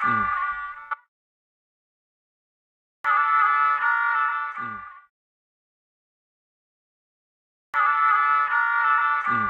음. 음. 음.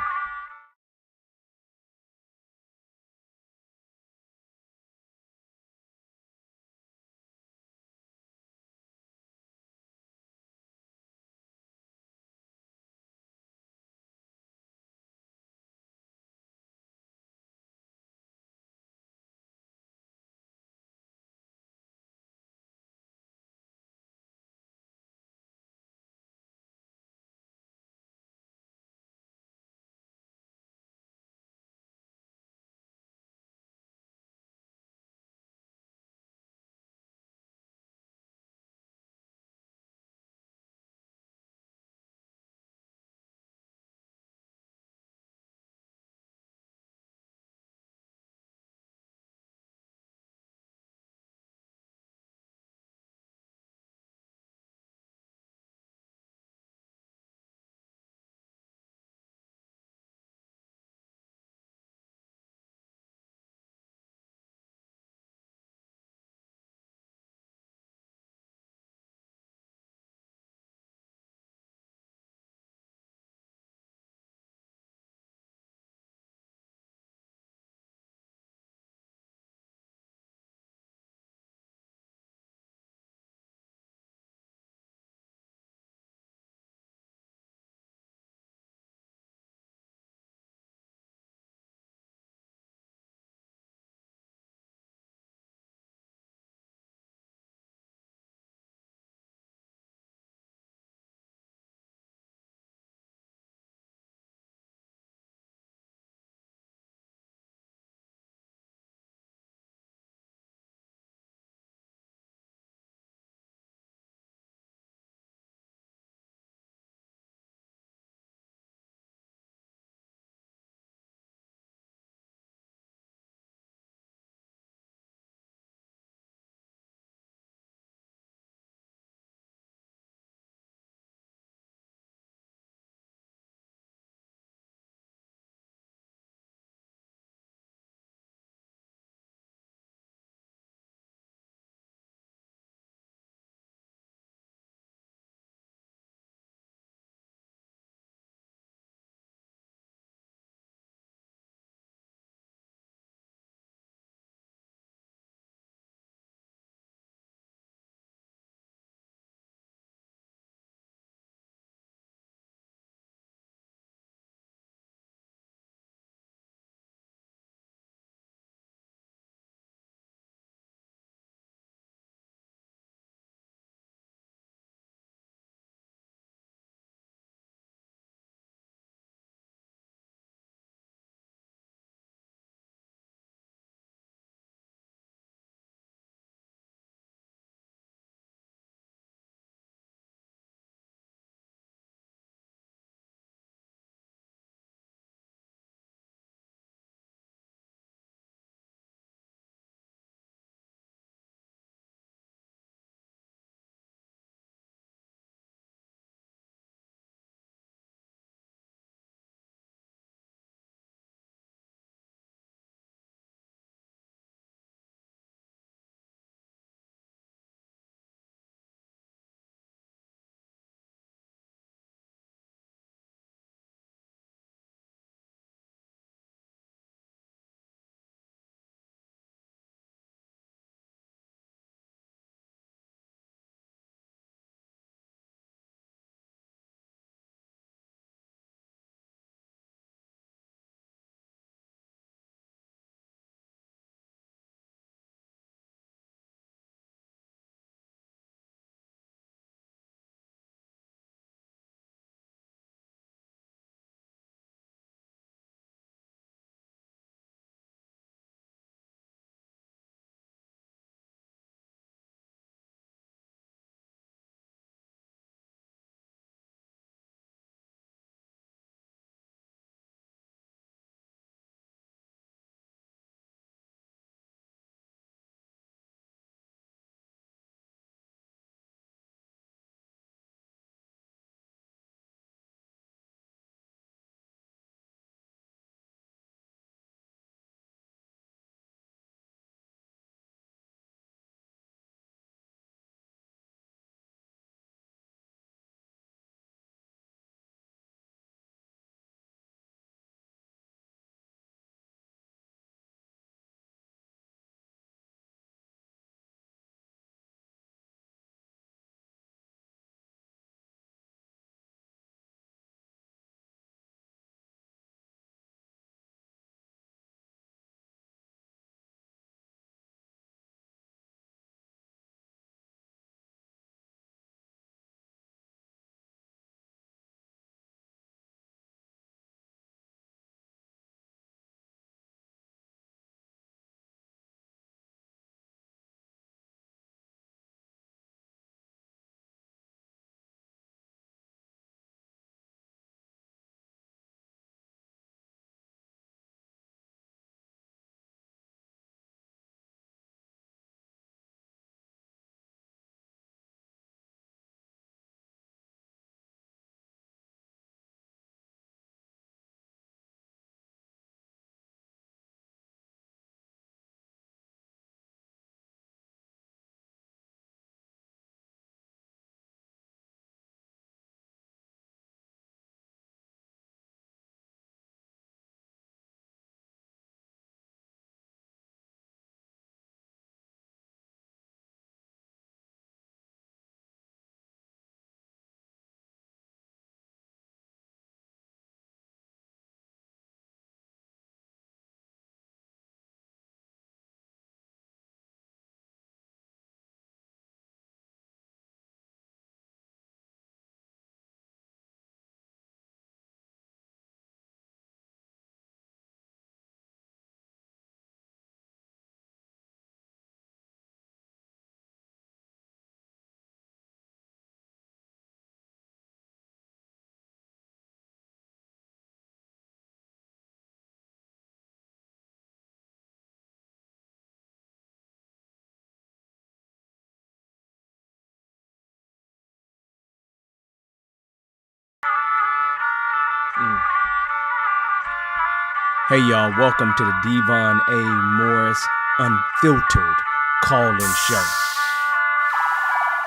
Hey y'all, welcome to the Devon A. Morris Unfiltered call-in show.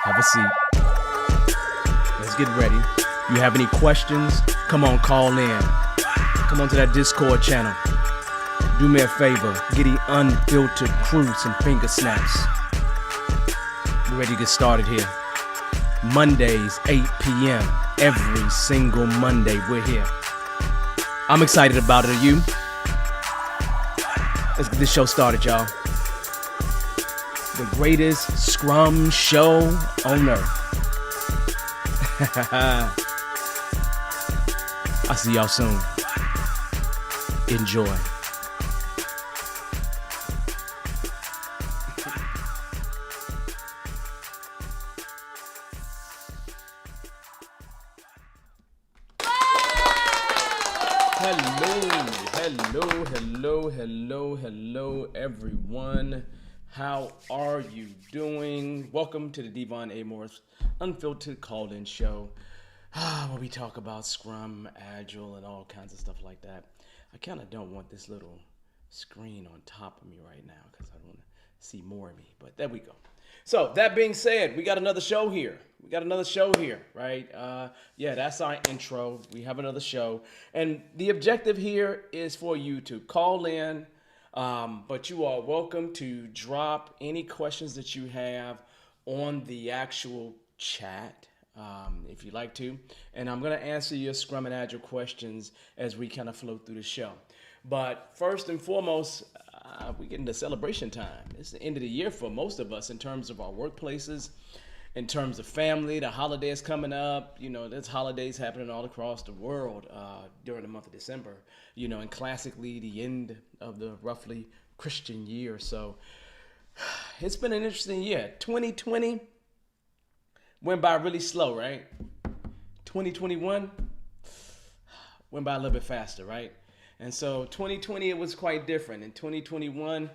Have a seat. Let's get ready. You have any questions? Come on, call in. Come on to that Discord channel. Do me a favor, get the unfiltered crew some finger snaps. We're ready to get started here. Mondays, 8 p.m. Every single Monday, we're here. I'm excited about it. Are you? Let's get this show started, y'all. The greatest Scrum show on earth. I'll see y'all soon. Enjoy. Hello, everyone. How are you doing? Welcome to the Devon A. Morris Unfiltered Call-In Show, where we talk about Scrum, Agile, and all kinds of stuff like that. I kind of don't want this little screen on top of me right now because I want to see more of me, but there we go. So that being said, we got another show here. Right? Yeah, that's our intro. We have another show. And the objective here is for you to call in, but you are welcome to drop any questions that you have on the actual chat, if you'd like to. And I'm going to answer your Scrum and Agile questions as we kind of flow through the show. But first and foremost, we get into celebration time. It's the end of the year for most of us in terms of our workplaces, in terms of family. The holidays coming up. You know, there's holidays happening all across the world during the month of December. You know, and classically the end of the roughly Christian year. So it's been an interesting year. 2020 went by really slow, right? 2021 went by a little bit faster, right? And so 2020, it was quite different. In 2021,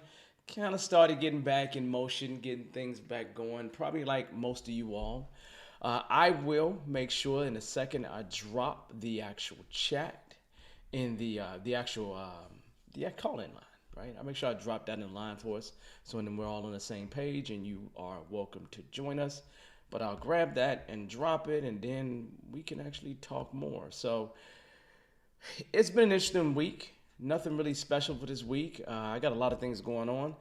kind of started getting back in motion, getting things back going, probably like most of you all. I will make sure in a second I drop the actual chat in the actual call-in line, right? I'll make sure I drop that in line for us so then we're all on the same page and you are welcome to join us. But I'll grab that and drop it and then we can actually talk more. So it's been an interesting week. Nothing really special for this week. I got a lot of things going on.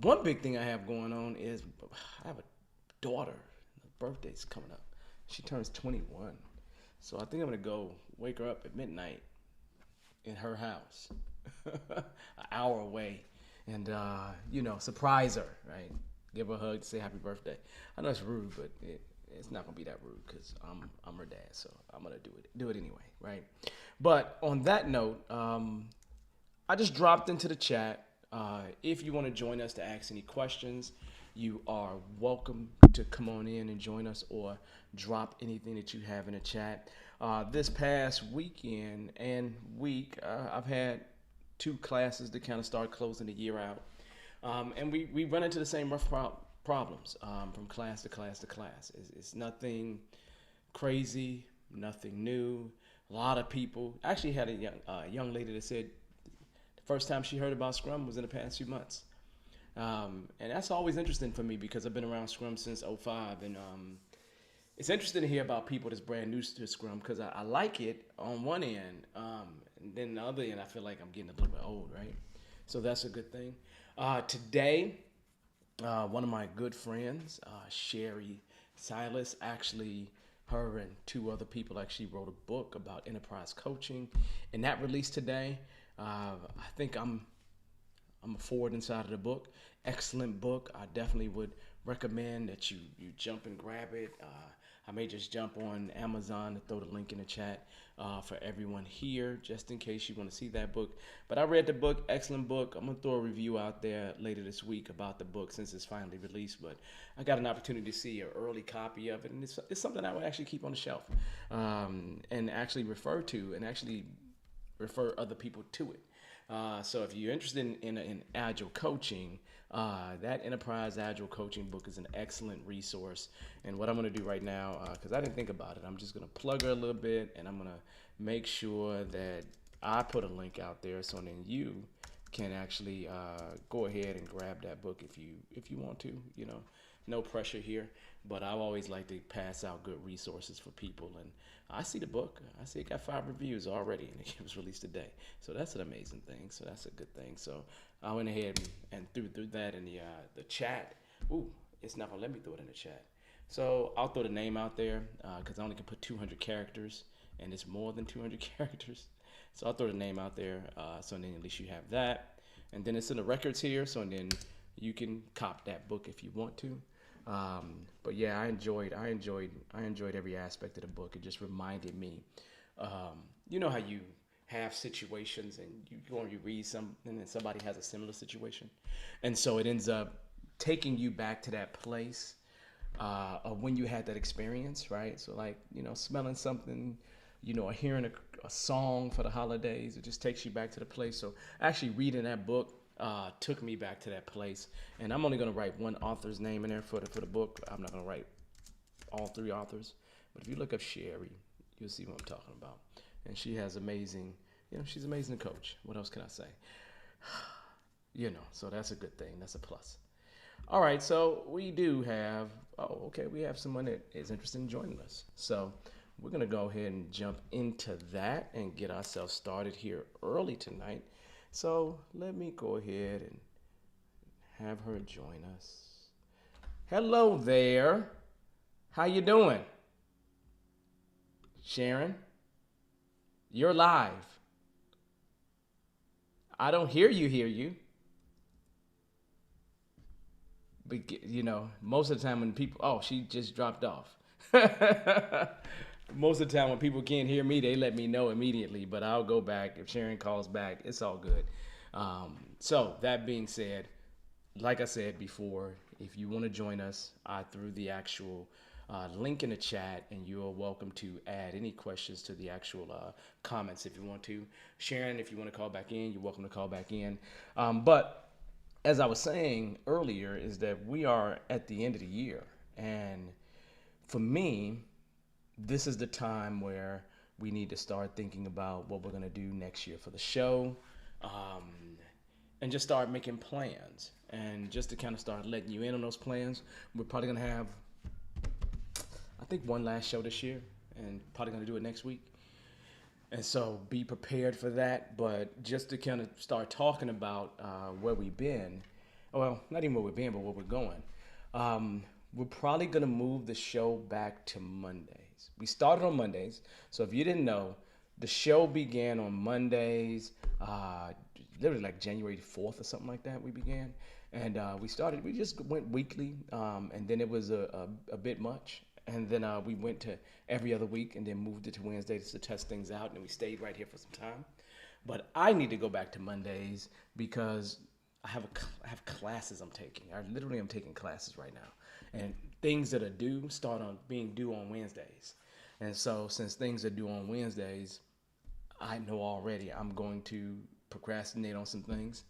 One big thing I have going on is I have a daughter. Her birthday's coming up. She turns 21. So I think I'm going to go wake her up at midnight in her house, an hour away, and, surprise her, right? Give her a hug, say happy birthday. I know it's rude, but it's not gonna be that rude because I'm her dad, so I'm gonna do it anyway, right? But on that note, I just dropped into the chat. If you want to join us to ask any questions, you are welcome to come on in and join us or drop anything that you have in the chat. This past weekend and week, I've had 2 classes to kind of start closing the year out. And we run into the same rough problems from class to class to class. It's nothing crazy, nothing new. A lot of people. Actually had a young lady that said the first time she heard about Scrum was in the past few months. And that's always interesting for me because I've been around Scrum since '05. And it's interesting to hear about people that's brand new to Scrum because I like it on one end. And then the other end, I feel like I'm getting a little bit old, right? So that's a good thing. Today, one of my good friends, Sherry Silas, actually, her and 2 other people actually wrote a book about enterprise coaching, and that released today. I think I'm forward inside of the book. Excellent book. I definitely would recommend that you jump and grab it. I may just jump on Amazon and throw the link in the chat for everyone here, just in case you want to see that book. But I read the book, excellent book. I'm going to throw a review out there later this week about the book since it's finally released. But I got an opportunity to see an early copy of it, and it's something I would actually keep on the shelf and actually refer to and actually refer other people to it. So if you're interested in Agile coaching, that Enterprise Agile coaching book is an excellent resource. And what I'm going to do right now, because I didn't think about it, I'm just going to plug her a little bit, and I'm going to make sure that I put a link out there so then you can actually go ahead and grab that book if you want to. No pressure here, but I always like to pass out good resources for people. And I see the book. I see it got 5 reviews already, and it was released today. So that's an amazing thing. So that's a good thing. So I went ahead and threw that in the chat. Ooh, it's not gonna let me throw it in the chat. So I'll throw the name out there because I only can put 200 characters, and it's more than 200 characters. So I'll throw the name out there, so then at least you have that. And then it's in the records here, so then you can cop that book if you want to. But yeah, I enjoyed every aspect of the book. It just reminded me, you know how you have situations and you go and you read something and somebody has a similar situation, and so it ends up taking you back to that place of when you had that experience, right? So like, smelling something, or hearing a song for the holidays, it just takes you back to the place. So actually reading that book took me back to that place. And I'm only gonna write one author's name in there for the book. I'm not gonna write all 3 authors. But if you look up Sherry, you'll see what I'm talking about. And she has amazing, she's an amazing coach. What else can I say? So that's a good thing. That's a plus. All right, so we do have, we have someone that is interested in joining us. So we're going to go ahead and jump into that and get ourselves started here early tonight. So let me go ahead and have her join us. Hello there. How you doing? Sharon, you're live. I don't hear you. But, most of the time when people, she just dropped off. Most of the time when people can't hear me, they let me know immediately, but I'll go back. If Sharon calls back, it's all good. So that being said, like I said before, if you want to join us, I threw the actual link in the chat, and you are welcome to add any questions to the actual comments if you want to. Sharon, if you want to call back in, you're welcome to call back in. But as I was saying earlier, is that we are at the end of the year. And for me, this is the time where we need to start thinking about what we're going to do next year for the show, and just start making plans. And just to kind of start letting you in on those plans, we're probably going to have, I think, one last show this year, and probably going to do it next week. And so be prepared for that. But just to kind of start talking about where we've been, well, not even where we've been, but where we're going. We're probably going to move the show back to Mondays. We started on Mondays. So if you didn't know, the show began on Mondays, literally like January 4th or something like that we began. And we just went weekly, and then it was a bit much. And then we went to every other week and then moved it to Wednesdays to test things out. And we stayed right here for some time. But I need to go back to Mondays because I have classes I'm taking. I'm taking classes right now. And things that are due start on being due on Wednesdays. And so since things are due on Wednesdays, I know already I'm going to procrastinate on some things.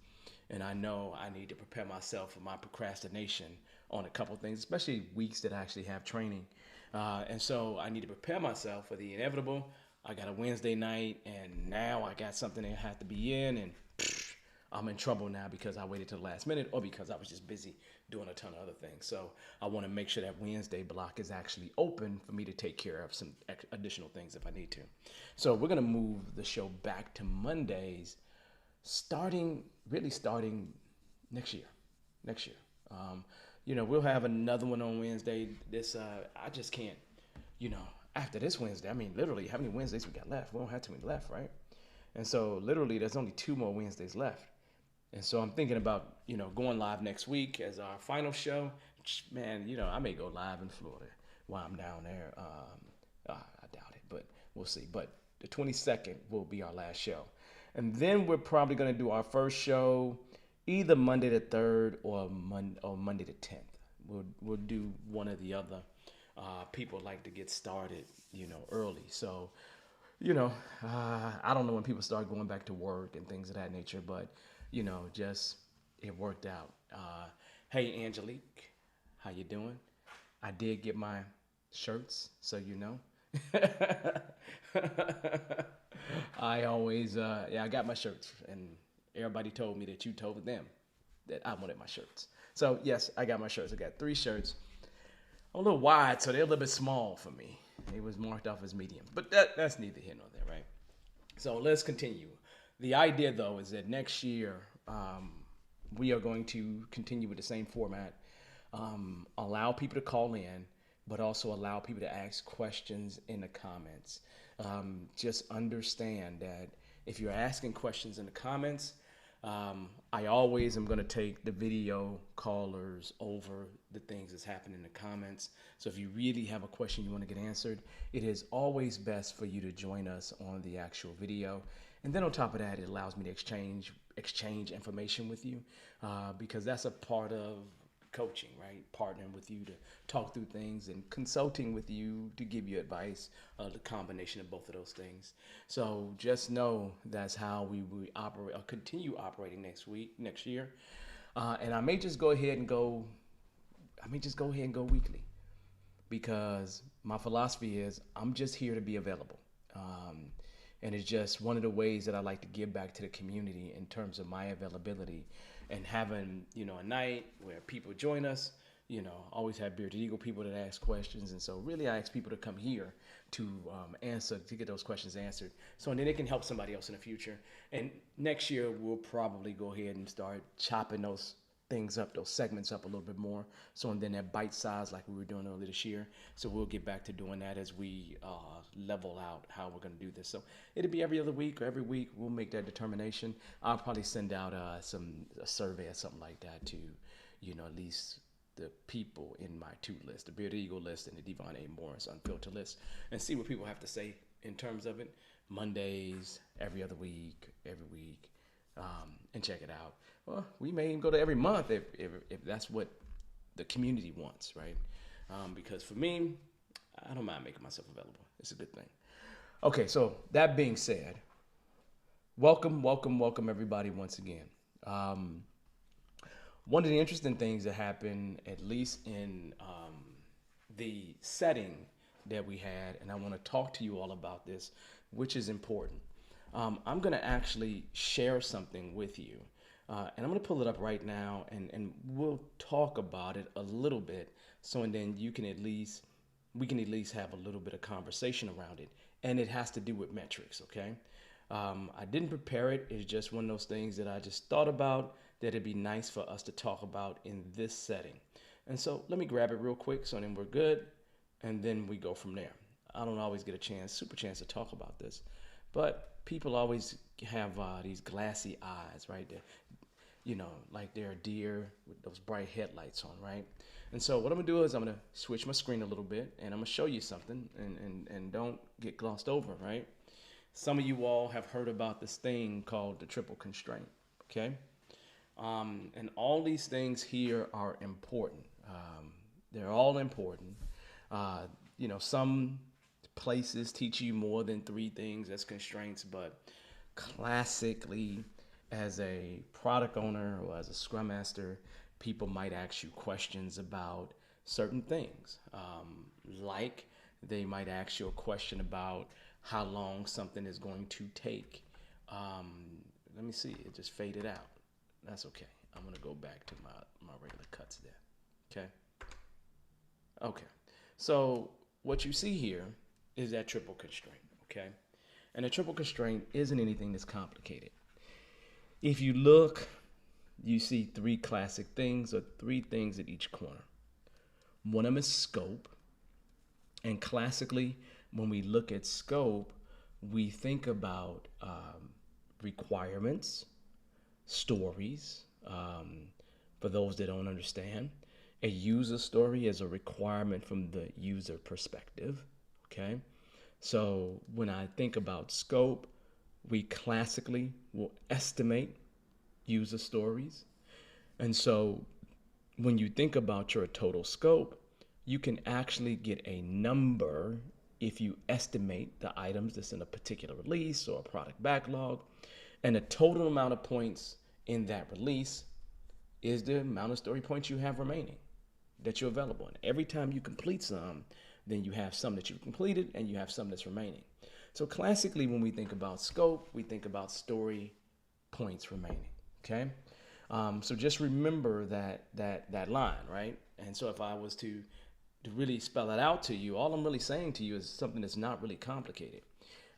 And I know I need to prepare myself for my procrastination on a couple things, especially weeks that I actually have training. And so I need to prepare myself for the inevitable. I got a Wednesday night, and now I got something that I have to be in, and I'm in trouble now because I waited till the last minute or because I was just busy doing a ton of other things. So I want to make sure that Wednesday block is actually open for me to take care of some additional things if I need to. So we're going to move the show back to Mondays, starting next year. We'll have another one on Wednesday. I just can't, after this Wednesday, I mean, literally, how many Wednesdays we got left? We don't have too many left, right? And so literally there's only 2 more Wednesdays left. And so I'm thinking about, going live next week as our final show. Man, I may go live in Florida while I'm down there. I doubt it, but we'll see. But the 22nd will be our last show. And then we're probably going to do our first show either Monday the 3rd or Monday the 10th. We'll do one or the other. People like to get started, early. So, I don't know when people start going back to work and things of that nature, but, just it worked out. Hey, Angelique, how you doing? I did get my shirts, so you know. I always, I got my shirts, and everybody told me that you told them that I wanted my shirts. So yes, I got my shirts. I got 3 shirts. A little wide, so they're a little bit small for me. It was marked off as medium, but that's neither here nor there, right? So let's continue. The idea, though, is that next year we are going to continue with the same format. Allow people to call in, but also allow people to ask questions in the comments. Just understand that if you're asking questions in the comments, I always am going to take the video callers over the things that's happening in the comments. So if you really have a question you want to get answered, it is always best for you to join us on the actual video. And then on top of that, it allows me to exchange information with you, because that's a part of coaching, right? Partnering with you to talk through things and consulting with you to give you advice, the combination of both of those things. So just know that's how we operate, or continue operating next year. And I may just go ahead and go weekly, because my philosophy is I'm just here to be available. And it's just one of the ways that I like to give back to the community in terms of my availability, and having, a night where people join us. Always have Bearded Eagle people that ask questions. And so really I ask people to come here to to get those questions answered. So then it can help somebody else in the future. And next year we'll probably go ahead and start chopping those things up, those segments up a little bit more. So, and then they're bite size like we were doing earlier this year. So we'll get back to doing that as we level out how we're going to do this. So it'll be every other week or every week. We'll make that determination. I'll probably send out a survey or something like that to, at least the people in my 2 lists, the Bearded Eagle list and the Devon A. Morris Unfiltered list, and see what people have to say in terms of it. Mondays, every other week, every week, and check it out. Well, we may even go to every month if that's what the community wants, right? Because for me, I don't mind making myself available. It's a good thing. Okay, so that being said, welcome everybody once again. One of the interesting things that happened, at least in the setting that we had, and I want to talk to you all about this, which is important. I'm going to actually share something with you. And I'm going to pull it up right now, and we'll talk about it a little bit. So, and then we can at least have a little bit of conversation around it. And it has to do with metrics, okay? I didn't prepare it. It's just one of those things that I just thought about that it'd be nice for us to talk about in this setting. And so let me grab it real quick, so then we're good. And then we go from there. I don't always get a super chance to talk about this, but people always have these glassy eyes, right? Like they're a deer with those bright headlights on, right? And so what I'm gonna do is I'm gonna switch my screen a little bit, and I'm gonna show you something, and don't get glossed over, right? Some of you all have heard about this thing called the triple constraint, okay? And all these things here are important. They're all important. Some places teach you more than 3 things as constraints, but classically, as a product owner or as a Scrum Master, people might ask you questions about certain things. Like they might ask you a question about how long something is going to take. Let me see, it just faded out. That's okay. I'm gonna go back to my regular cuts there. Okay. So what you see here is that triple constraint, okay? And a triple constraint isn't anything that's complicated. If you look, you see 3 classic things, or 3 things at each corner. One of them is scope. And classically, when we look at scope, we think about requirements, stories. For those that don't understand, a user story is a requirement from the user perspective, okay? So when I think about scope, we classically will estimate user stories. And so when you think about your total scope, you can actually get a number if you estimate the items that's in a particular release or a product backlog. And the total amount of points in that release is the amount of story points you have remaining that you're available. And every time you complete some, then you have some that you've completed and you have some that's remaining. So classically, when we think about scope, we think about story points remaining. Okay. So just remember that line, right? And so if I was to really spell it out to you, all I'm really saying to you is something that's not really complicated.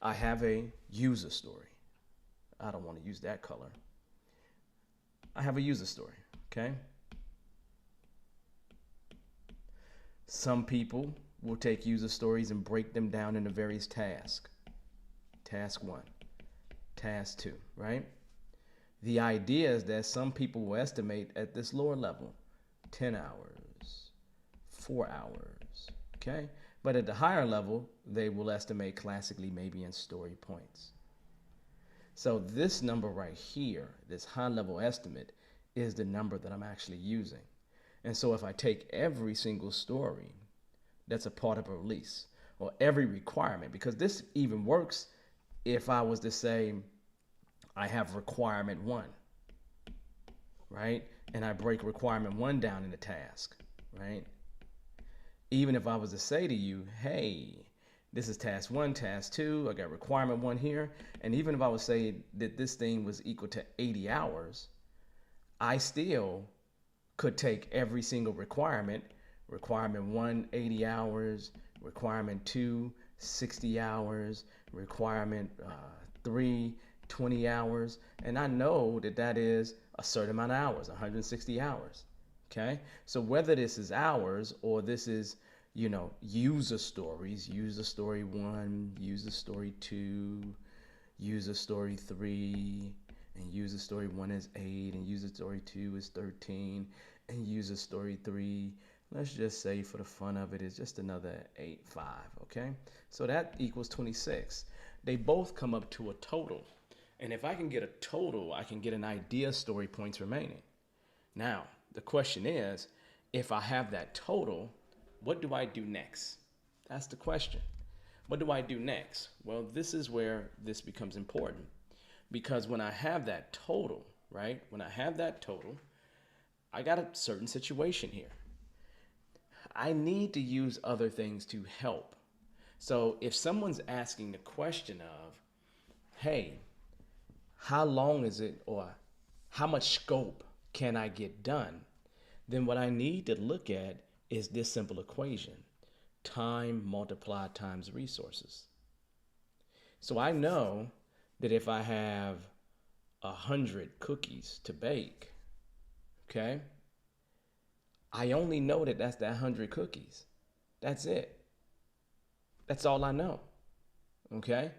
I have a user story. I don't want to use that color. I have a user story. Okay. Some people will take user stories and break them down into various tasks. Task 1, task 2, right? The idea is that some people will estimate at this lower level 10 hours, 4 hours, okay? But at the higher level, they will estimate classically maybe in story points. So this number right here, this high level estimate, is the number that I'm actually using. And so if I take every single story that's a part of a release, or every requirement, because this even works if I was to say I have requirement 1, right? And I break requirement 1 down into task, right? Even if I was to say to you, hey, this is task 1, task 2, I got requirement 1 here, and even if I would say that this thing was equal to 80 hours, I still could take every single requirement 1, 80 hours, requirement 2, 60 hours, requirement 3, 20 hours, and I know that that is a certain amount of hours, 160 hours. Okay, so whether this is hours or this is, user stories, user story 1, user story 2, user story 3, and user story 1 is 8, and user story 2 is 13, and user story 3, let's just say for the fun of it, is just another 8, 5, okay? So that equals 26. They both come up to a total. And if I can get a total, I can get an idea story points remaining. Now, the question is, if I have that total, what do I do next? That's the question. What do I do next? Well, this is where this becomes important. Because when I have that total, right? When I have that total, I got a certain situation here. I need to use other things to help. So if someone's asking the question of, hey, how long is it, or how much scope can I get done? Then what I need to look at is this simple equation: time multiplied times resources. So I know that if I have 100 cookies to bake, okay, I only know that that's that 100 cookies. That's it. That's all I know. Okay?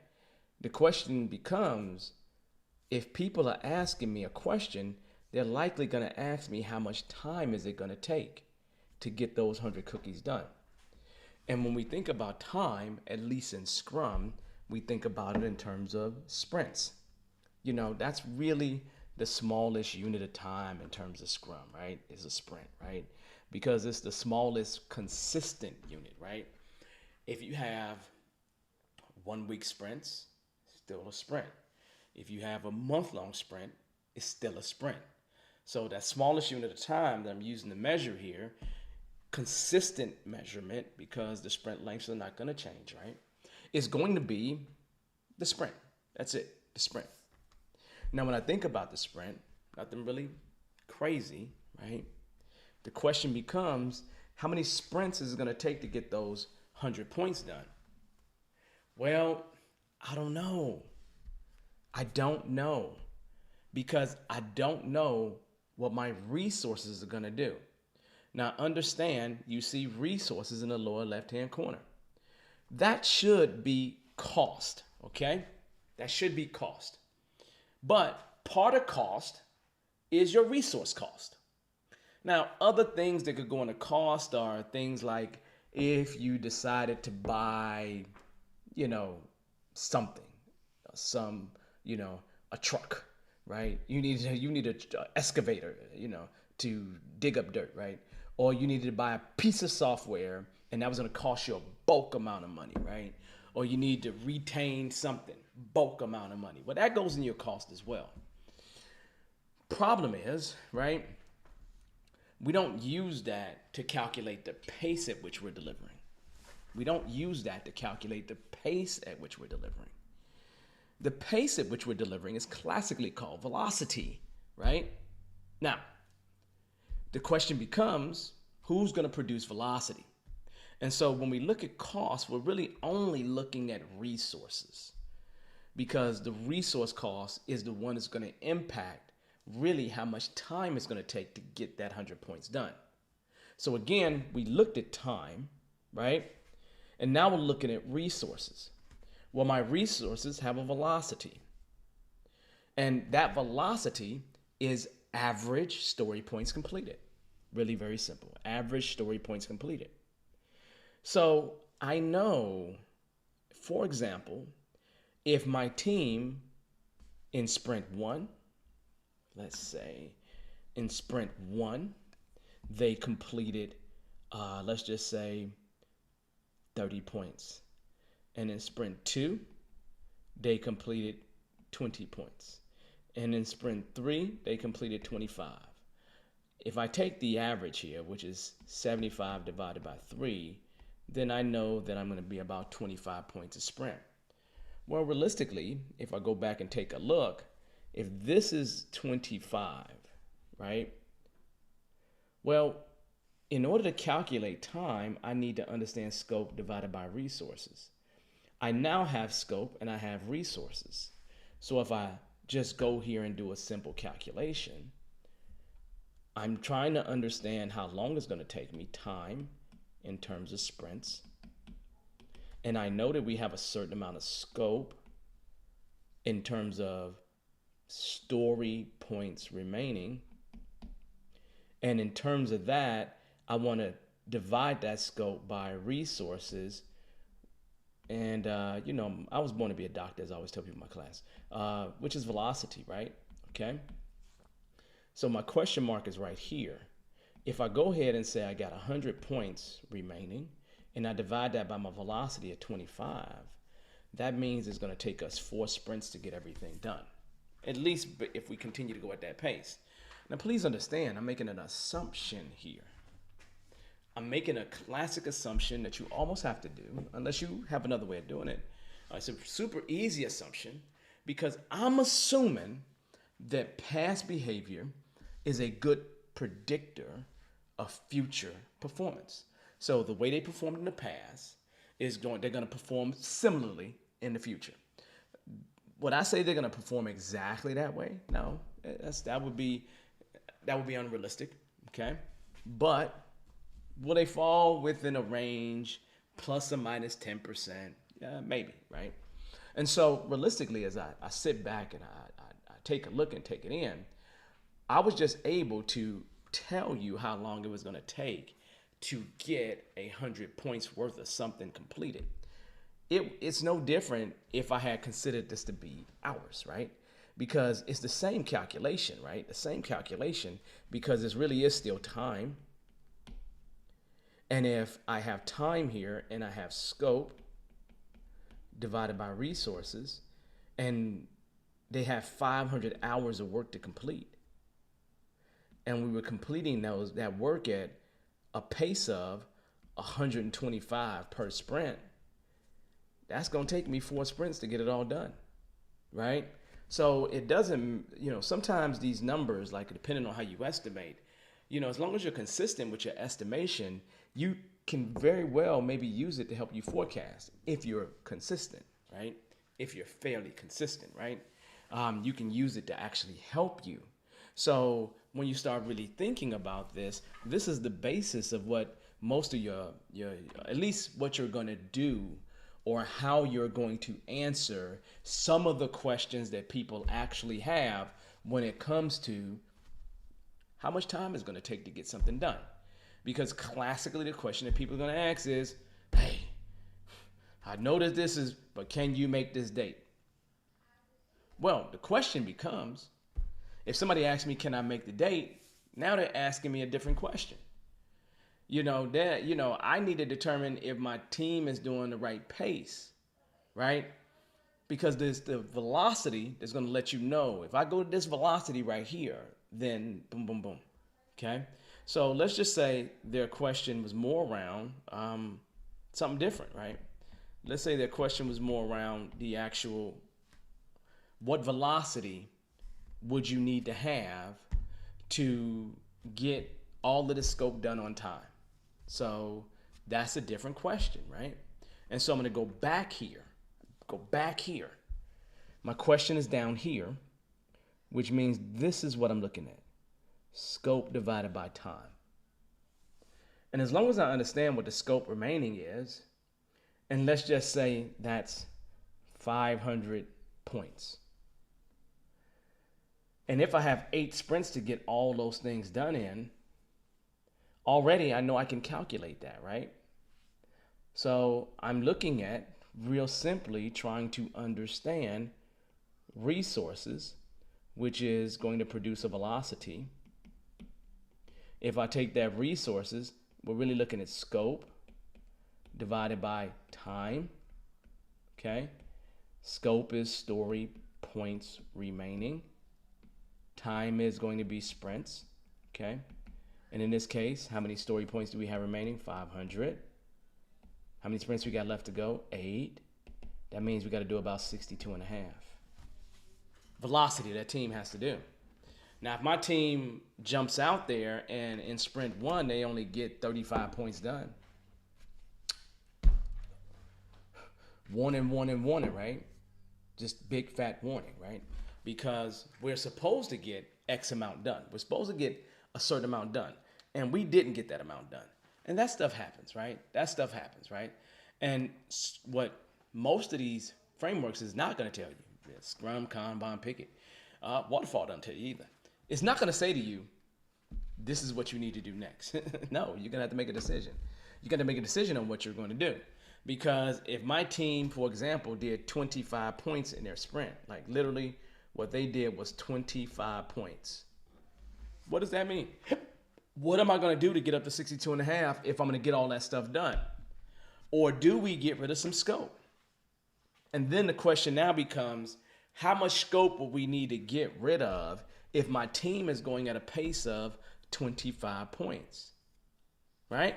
The question becomes, if people are asking me a question, they're likely going to ask me how much time is it going to take to get those 100 cookies done. And when we think about time, at least in Scrum, we think about it in terms of sprints. That's really the smallest unit of time in terms of Scrum, right? Is a sprint, right? Because it's the smallest consistent unit, right? If you have 1 week sprints, still a sprint. If you have a month-long sprint, it's still a sprint. So that smallest unit of time that I'm using to measure here, consistent measurement, because the sprint lengths are not going to change, right? It's going to be the sprint. That's it, the sprint. Now, when I think about the sprint, nothing really crazy, right? The question becomes, how many sprints is it going to take to get those 100 points done? Well, I don't know. I don't know, because I don't know what my resources are going to do. Now, understand, you see resources in the lower left-hand corner. That should be cost, okay? That should be cost. But part of cost is your resource cost. Now, other things that could go into cost are things like if you decided to buy, something, a truck, right? You need a excavator, to dig up dirt, right? Or you needed to buy a piece of software and that was going to cost you a bulk amount of money, right? Or you need to retain something, bulk amount of money. Well, that goes in your cost as well. Problem is, right, we don't use that to calculate the pace at which we're delivering. We don't use that to calculate the pace at which we're delivering. The pace at which we're delivering is classically called velocity, right? Now, the question becomes, who's going to produce velocity? And so when we look at cost, we're really only looking at resources, because the resource cost is the one that's going to impact really how much time it's going to take to get that 100 points done. So again, we looked at time, right? And now we're looking at resources. Well, my resources have a velocity. And that velocity is average story points completed. Really very simple. Average story points completed. So I know, for example, if my team in sprint 1, let's say in sprint 1, they completed, let's just say 30 points. And in sprint 2, they completed 20 points. And in sprint 3, they completed 25. If I take the average here, which is 75 divided by 3, then I know that I'm going to be about 25 points a sprint. Well, realistically, if I go back and take a look, if this is 25, right? Well, in order to calculate time, I need to understand scope divided by resources. I now have scope and I have resources. So if I just go here and do a simple calculation, I'm trying to understand how long it's going to take me, time in terms of sprints. And I know that we have a certain amount of scope in terms of story points remaining. And in terms of that, I want to divide that scope by resources. And, I was born to be a doctor, as I always tell people in my class, which is velocity, right? Okay. So my question mark is right here. If I go ahead and say I got 100 points remaining, and I divide that by my velocity at 25, that means it's going to take us 4 sprints to get everything done. At least if we continue to go at that pace. Now, please understand, I'm making an assumption here. I'm making a classic assumption that you almost have to do, unless you have another way of doing it. It's a super easy assumption, because I'm assuming that past behavior is a good predictor of future performance. So the way they performed in the past they're going to perform similarly in the future. Would I say they're going to perform exactly that way? No, that would be unrealistic. Okay, but will they fall within a range plus or minus 10%? Maybe, right? And so realistically, as I sit back and I take a look and take it in, I was just able to tell you how long it was going to take to get 100 points worth of something completed. It's no different if I had considered this to be hours, right? Because it's the same calculation, right? The same calculation, because this really is still time. And if I have time here and I have scope divided by resources, and they have 500 hours of work to complete, and we were completing that work at a pace of 125 per sprint, that's going to take me 4 sprints to get it all done, right? So it doesn't, sometimes these numbers, like depending on how you estimate, as long as you're consistent with your estimation, you can very well maybe use it to help you forecast if you're consistent, right? If you're fairly consistent, right? You can use it to actually help you. So when you start really thinking about this is the basis of what most of your at least what you're going to do, or how you're going to answer some of the questions that people actually have when it comes to how much time it's going to take to get something done. Because classically, the question that people are going to ask is, hey, I noticed this is, but can you make this date? Well, the question becomes, if somebody asks me, can I make the date? Now they're asking me a different question. I need to determine if my team is doing the right pace, right? Because there's the velocity that's going to let you know, if I go to this velocity right here, then boom, boom, boom. Okay. So let's just say their question was more around something different, right? Let's say their question was more around the actual what velocity would you need to have to get all of the scope done on time? So that's a different question, right? And so I'm going to go back here. Go back here. My question is down here, which means this is what I'm looking at. Scope divided by time. And as long as I understand what the scope remaining is, and let's just say that's 500 points. And if I have 8 sprints to get all those things done in, already I know I can calculate that, right? So I'm looking at, real simply, trying to understand resources, which is going to produce a velocity. If I take that resources, we're really looking at scope divided by time, okay? Scope is story points remaining. Time is going to be sprints, okay? And in this case, how many story points do we have remaining? 500. How many sprints we got left to go? 8. That means we got to do about 62 and a half. Velocity that team has to do. Now, if my team jumps out there and in sprint 1, they only get 35 points done. Warning, right? Just big fat warning, right? Because we're supposed to get X amount done. We're supposed to get a certain amount done. And we didn't get that amount done. And that stuff happens, right? And what most of these frameworks is not going to tell you, Scrum, Kanban, Picket, Waterfall doesn't tell you either. It's not going to say to you, this is what you need to do next. No, you're going to have to make a decision. You got to make a decision on what you're going to do. Because if my team, for example, did 25 points in their sprint, like literally what they did was 25 points. What does that mean? What am I going to do to get up to 62 and a half if I'm going to get all that stuff done? Or do we get rid of some scope? And then the question now becomes, how much scope will we need to get rid of if my team is going at a pace of 25 points? Right?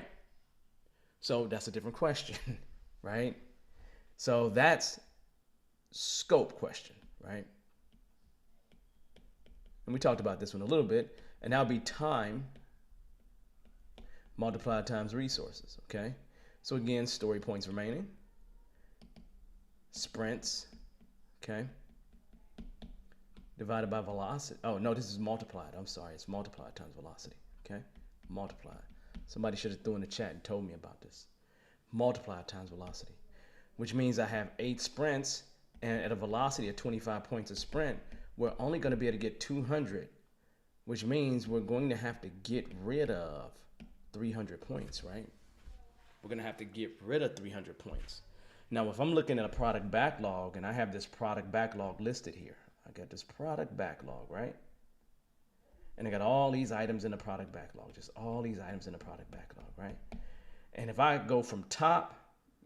So that's a different question, right? So that's scope question, right? And we talked about this one a little bit, and that'll be time multiplied times resources, okay? So again, story points remaining, sprints, okay, divided by velocity. Oh, no, this is multiplied. I'm sorry, it's multiplied times velocity, okay? Multiplied. Somebody should have threw in the chat and told me about this. Multiplied times velocity, which means I have 8 sprints, and at a velocity of 25 points a sprint, we're only going to be able to get 200, which means we're going to have to get rid of 300 points, right? We're going to have to get rid of 300 points. Now, if I'm looking at a product backlog, and I have this product backlog listed here, I got this product backlog, right? And I got all these items in the product backlog, just all these items in the product backlog, right? And if I go from top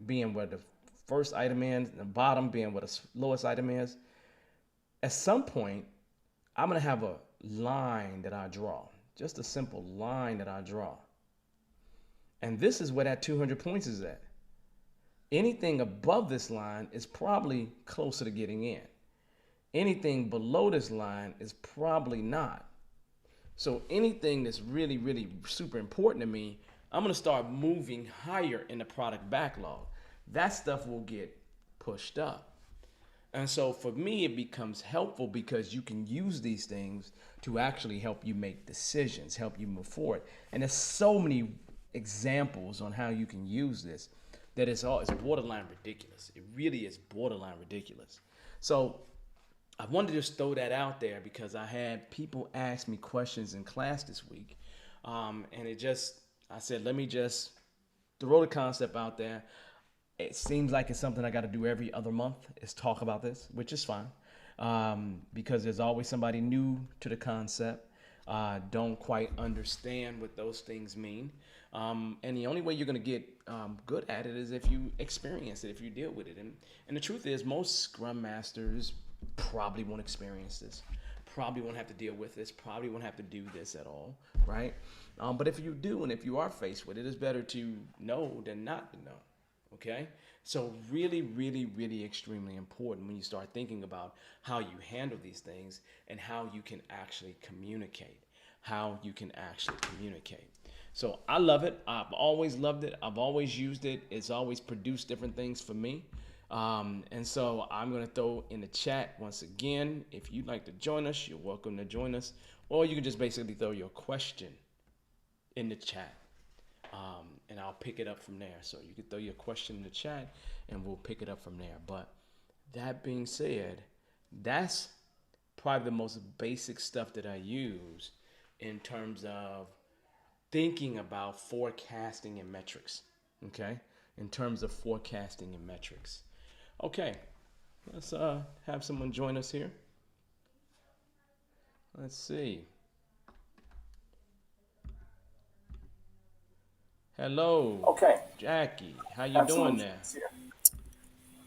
being where the first item is, and the bottom being where the lowest item is, at some point, I'm going to have a line that I draw, just a simple line that I draw. And this is where that 200 points is at. Anything above this line is probably closer to getting in. Anything below this line is probably not. So anything that's really, really super important to me, I'm going to start moving higher in the product backlog. That stuff will get pushed up. And so for me, it becomes helpful because you can use these things to actually help you make decisions, help you move forward. And there's so many examples on how you can use this that it's borderline ridiculous. It really is borderline ridiculous. So I wanted to just throw that out there because I had people ask me questions in class this week. And I said, let me just throw the concept out there. It seems like it's something I got to do every other month is talk about this, which is fine. Because there's always somebody new to the concept. Don't quite understand what those things mean. And the only way you're going to get good at it is if you experience it, if you deal with it. And the truth is most Scrum Masters probably won't experience this, probably won't have to deal with this, probably won't have to do this at all, right? But if you do, and if you are faced with it, it's better to know than not to know, Okay? So, really, really, really extremely important when you start thinking about how you handle these things and how you can actually communicate. How you can actually communicate. So, I love it. I've always loved it. I've always used it. It's always produced different things for me. And so, I'm going to throw in the chat once again. If you'd like to join us, you're welcome to join us. Or you can just basically throw your question in the chat, and I'll pick it up from there. So you can throw your question in the chat, and we'll pick it up from there. But that being said, that's probably the most basic stuff that I use in terms of thinking about forecasting and metrics. Okay, in terms of forecasting and metrics. Okay, let's have someone join us here. Let's see. Hello, Okay, Jackie. How you have doing someone there? here.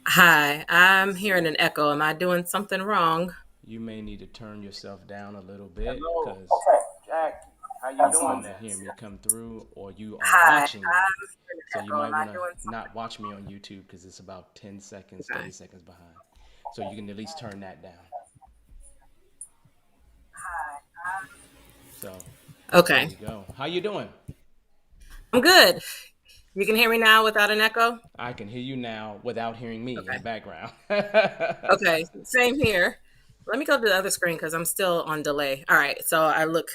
Hi, I'm hearing an echo. Am I doing something wrong? You may need to turn yourself down a little bit Hello. because Okay, Jackie, how you I'm doing trying to there? hear me come through, or you are Hi, watching me. I'm hearing So an you echo. might Am I want to doing not watch me on YouTube because it's about 10 seconds, something? 30 seconds behind. So you can at least turn that down. So there Okay, you go. How you doing? I'm good. You can hear me now without an echo? I can hear you now without hearing me in the Okay, background. okay, same here. Let me go to the other screen because I'm still on delay. All right, so I look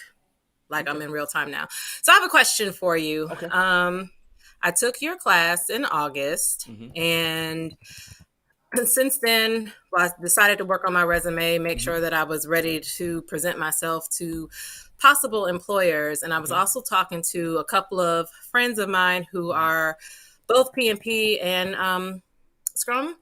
like I'm Okay. in real time now. So I have a question for you. Okay. I took your class in August, Mm-hmm. and since then, well, I decided to work on my resume, make Mm-hmm. sure that I was ready to present myself to possible employers. And I was Okay. also talking to a couple of friends of mine who Mm-hmm. are both PMP and Scrum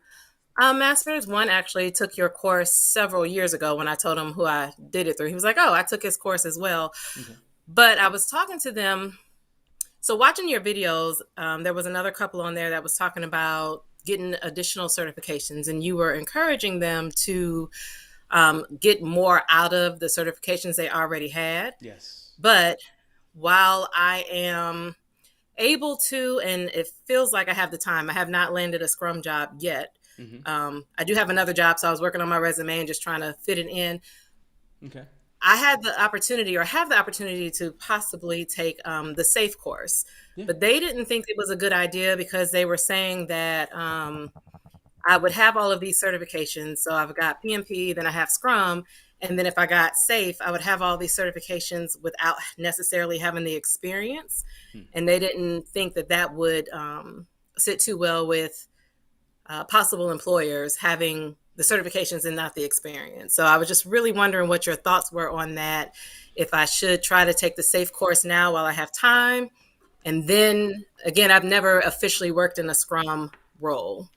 Masters. One actually took your course several years ago when I told him who I did it through. He was like, "Oh, I took his course as well." Okay. But I was talking to them, so watching your videos, there was another couple on there that was talking about getting additional certifications, and you were encouraging them to get more out of the certifications they already had. Yes. But while I am able to, and it feels like I have the time, I have not landed a Scrum job yet. Mm-hmm. I do have another job, so I was working on my resume and just trying to fit it in. Okay. I had the opportunity or have the opportunity to possibly take the SAFE course, Yeah. but they didn't think it was a good idea because they were saying that I would have all of these certifications. So I've got PMP, then I have Scrum, and then if I got SAFE, I would have all these certifications without necessarily having the experience. Hmm. And they didn't think that that would sit too well with possible employers having the certifications and not the experience. So I was just really wondering what your thoughts were on that. If I should try to take the SAFE course now while I have time. And then again, I've never officially worked in a Scrum role.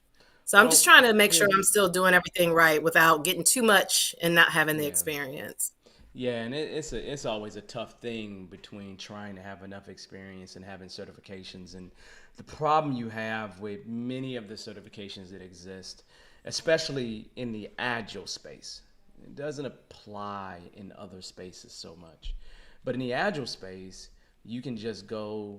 So I'm just Well, trying to make sure here's I'm still doing everything right without getting too much and not having the yeah. experience. Yeah, and it's always a tough thing between trying to have enough experience and having certifications. And the problem you have with many of the certifications that exist, especially in the agile space, it doesn't apply in other spaces so much. But in the agile space, you can just go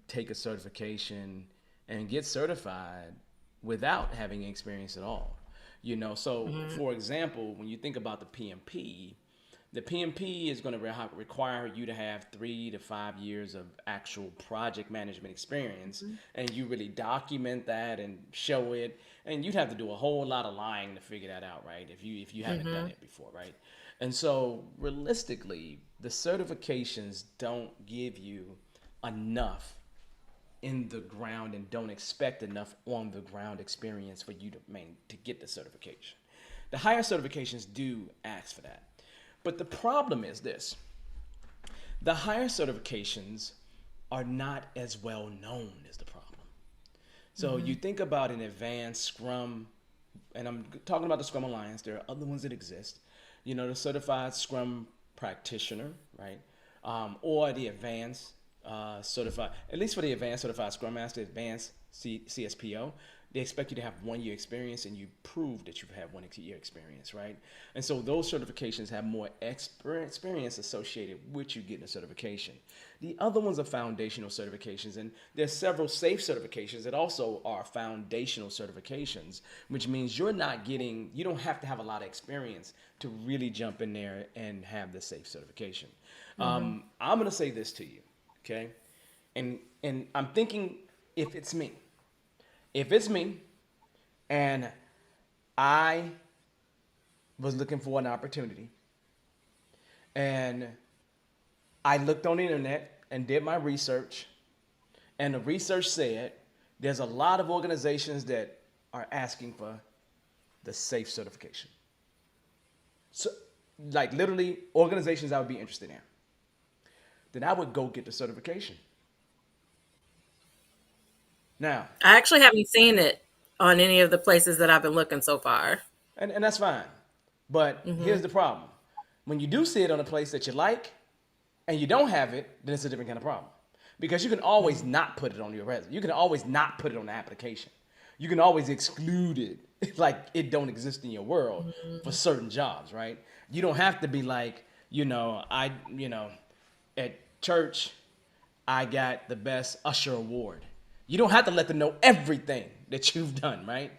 take a certification and get certified without having experience at all. So Mm-hmm. for example, when you think about the PMP is going to require you to have 3 to 5 years of actual project management experience, and you really document that and show it. And you'd have to do a whole lot of lying to figure that out, right? If you haven't done Mm-hmm. it before, right? And so realistically, the certifications don't give you enough in the ground and don't expect enough on the ground experience for you to get the certification. The higher certifications do ask for that. But the problem is this: the higher certifications are not as well known as the problem. So Mm-hmm. you think about an advanced Scrum, and I'm talking about the Scrum Alliance. There are other ones that exist. The certified Scrum practitioner, right? Or the advanced certified, at least for the advanced certified Scrum Master, advanced CSPO. they expect you to have 1 year experience, and you prove that you've had 1 year experience, right? And so those certifications have more experience associated with you getting a certification. The other ones are foundational certifications, and there's several safe certifications that also are foundational certifications, which means you don't have to have a lot of experience to really jump in there and have the safe certification. I'm gonna say this to you, okay? And I'm thinking, if it's me, and I was looking for an opportunity, and I looked on the internet and did my research, and the research said there's a lot of organizations that are asking for the SAFE certification. So, like literally organizations I would be interested in. Then I would go get the certification. Now, I actually haven't seen it on any of the places that I've been looking so far. and that's fine. But here's the problem. When you do see it on a place that you like and you don't have it, then it's a different kind of problem. Because you can always not put it on your resume. You can always not put it on the application. You can always exclude it like it don't exist in your world for certain jobs, right? You don't have to be like, at church, I got the best usher award. You don't have to let them know everything that you've done, right?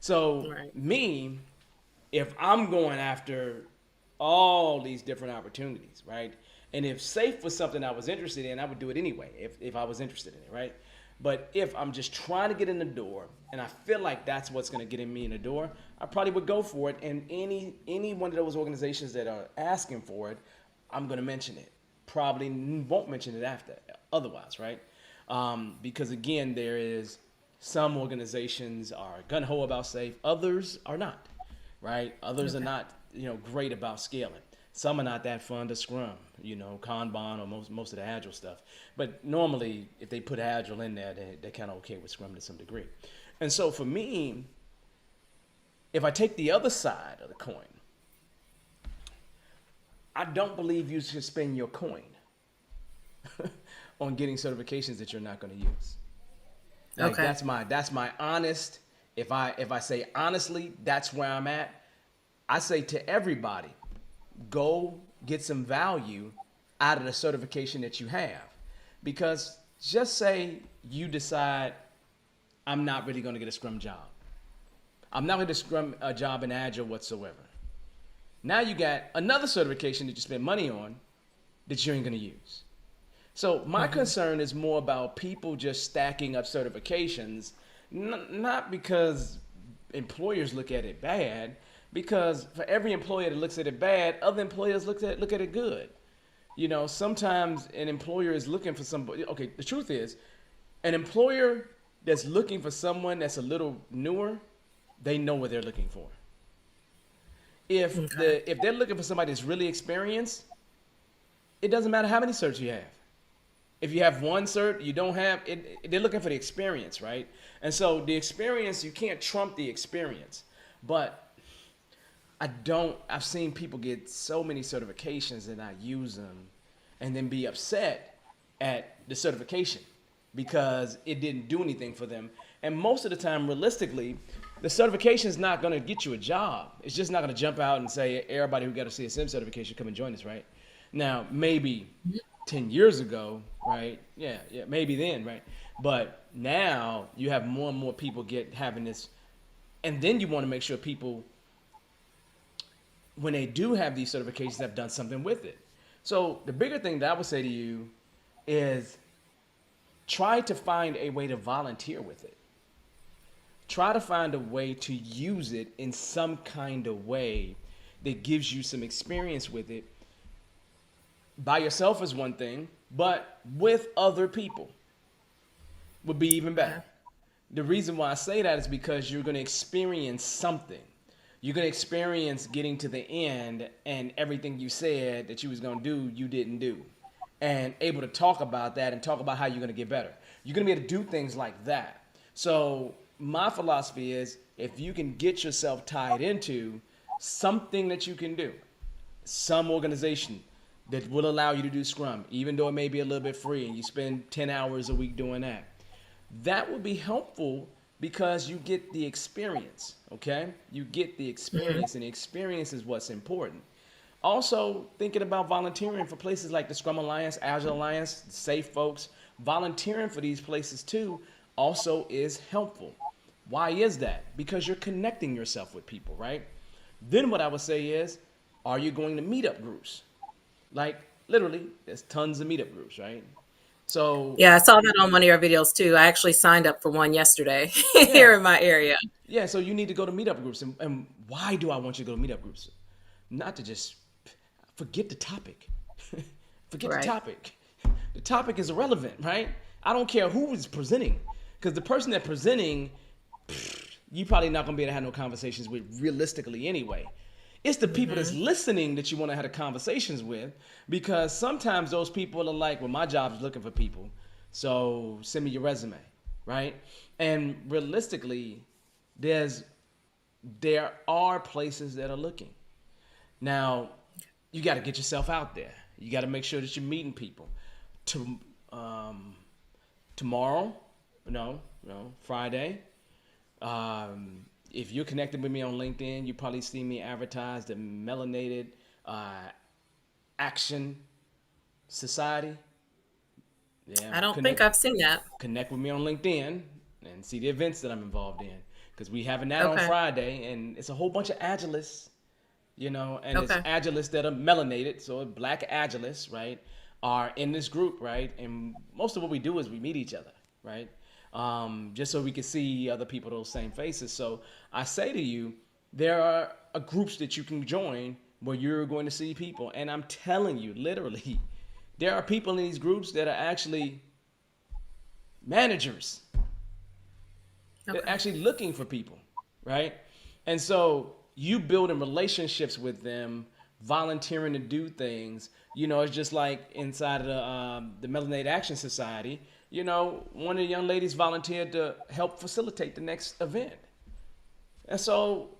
So Right. me, if I'm going after all these different opportunities, right? And if safe was something I was interested in, I would do it anyway if I was interested in it, right? But if I'm just trying to get in the door and I feel like that's what's going to get me in the door, I probably would go for it. And any one of those organizations that are asking for it, I'm going to mention it. Probably won't mention it after otherwise, right? Because again, there is some organizations are gung-ho about safe, others are not, right? Others are not, great about scaling. Some are not that fond of Scrum, Kanban or most of the Agile stuff. But normally, if they put Agile in there, they're kind of okay with Scrum to some degree. And so for me, if I take the other side of the coin, I don't believe you should spend your coin on getting certifications that you're not going to use. Like Okay. that's my honest. If I say honestly, that's where I'm at. I say to everybody, go get some value out of the certification that you have, because just say you decide I'm not really going to get a Scrum job. I'm not going to Scrum a job in Agile whatsoever. Now you got another certification that you spend money on that you ain't going to use. So my concern is more about people just stacking up certifications, not because employers look at it bad, because for every employer that looks at it bad, other employers look at it good. Sometimes an employer is looking for somebody. Okay, the truth is, an employer that's looking for someone that's a little newer, they know what they're looking for. If they're looking for somebody that's really experienced, it doesn't matter how many certs you have. If you have one cert, you don't have it. They're looking for the experience, right? And so the experience, you can't trump the experience. But I've seen people get so many certifications and not use them and then be upset at the certification because it didn't do anything for them. And most of the time, realistically, the certification is not going to get you a job. It's just not going to jump out and say, everybody who got a CSM certification, come and join us, right? Now, maybe 10 years ago, right? Yeah, maybe then, right? But now you have more and more people having this. And then you want to make sure people, when they do have these certifications, have done something with it. So the bigger thing that I would say to you is try to find a way to volunteer with it. Try to find a way to use it in some kind of way that gives you some experience with it. By yourself is one thing, but with other people would be even better. The reason why I say that is because you're going to experience something. You're going to experience getting to the end and everything you said that you was going to do, you didn't do. And able to talk about that and talk about how you're going to get better. You're going to be able to do things like that. So my philosophy is, if you can get yourself tied into something that you can do, some organization that will allow you to do Scrum, even though it may be a little bit free and you spend 10 hours a week doing that, that will be helpful because you get the experience, okay? You get the Hmm. experience, and the experience is what's important. Also, thinking about volunteering for places like the Scrum Alliance, Agile Alliance, Safe Folks, volunteering for these places too also is helpful. Why is that? Because you're connecting yourself with people, right? Then what I would say is, are you going to meetup groups? Like literally, there's tons of meetup groups, right? So Yeah, I saw that on one of your videos too. I actually signed up for one yesterday yeah, here in my area. yeah. So you need to go to meetup groups, and why do I want you to go to meetup groups? Not to just forget the topic. Forget the Right. topic. The topic is irrelevant, right? I don't care who is presenting, because the person that's presenting, you probably not gonna be able to have no conversations with realistically anyway. It's the people that's Hmm. listening that you want to have the conversations with, because sometimes those people are like, well, my job is looking for people, so send me your resume, right? And realistically, there's there are places that are looking. Now, you got to get yourself out there. You got to make sure that you're meeting people. To, um, tomorrow, Friday. If you're connected with me on LinkedIn, you probably see me advertise the Melanated uh, Action Society. Yeah, I don't think connect I've seen that. connect with me on LinkedIn and see the events that I'm involved in. Because we having that on Okay. Friday, and it's a whole bunch of agilists, and it's Okay. agilists that are melanated, so black agilists, right, are in this group, right, and most of what we do is we meet each other, right, just so we can see other people, those same faces. So I say to you, there are groups that you can join where you're going to see people, and I'm telling you, literally, there are people in these groups that are actually managers. They're Okay. actually looking for people, right? And so you building relationships with them, volunteering to do things. It's just like inside of the Melanated Action Society. One of the young ladies volunteered to help facilitate the next event. And so,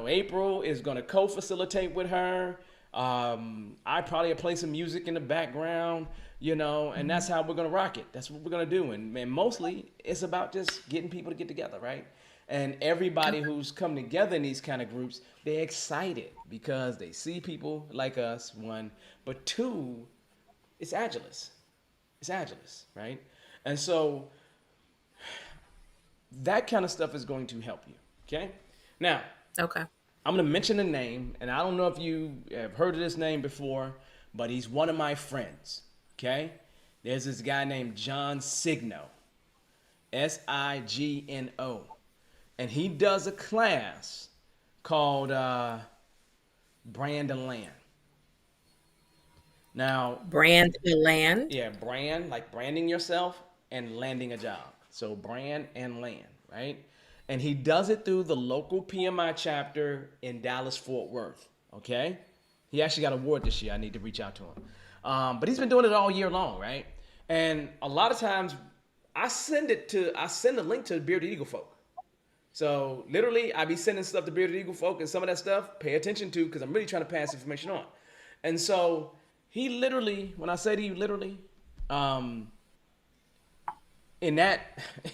April is going to co-facilitate with her. I probably play some music in the background, and that's Mhm. how we're going to rock it. That's what we're going to do. And mostly it's about just getting people to get together, right? And everybody Okay. who's come together in these kind of groups, they're excited because they see people like us, one, but two, it's Agilist. It's Agilist, right? And so that kind of stuff is going to help you, okay? Now, Okay. I'm going to mention a name, and I don't know if you have heard of this name before, but he's one of my friends. Okay? There's this guy named John Signo, Signo, and he does a class called Brand and Land. Now, Brand the land. yeah, brand, like branding yourself and landing a job. So brand and land, right? And he does it through the local PMI chapter in Dallas Fort Worth. Okay, he actually got an award this year. I need to reach out to him, but he's been doing it all year long, right? And a lot of times, I send a link to Bearded Eagle Folk. So literally, I be sending stuff to Bearded Eagle Folk, and some of that stuff pay attention to because I'm really trying to pass information on. And so he literally, when I say to you literally, um, in that,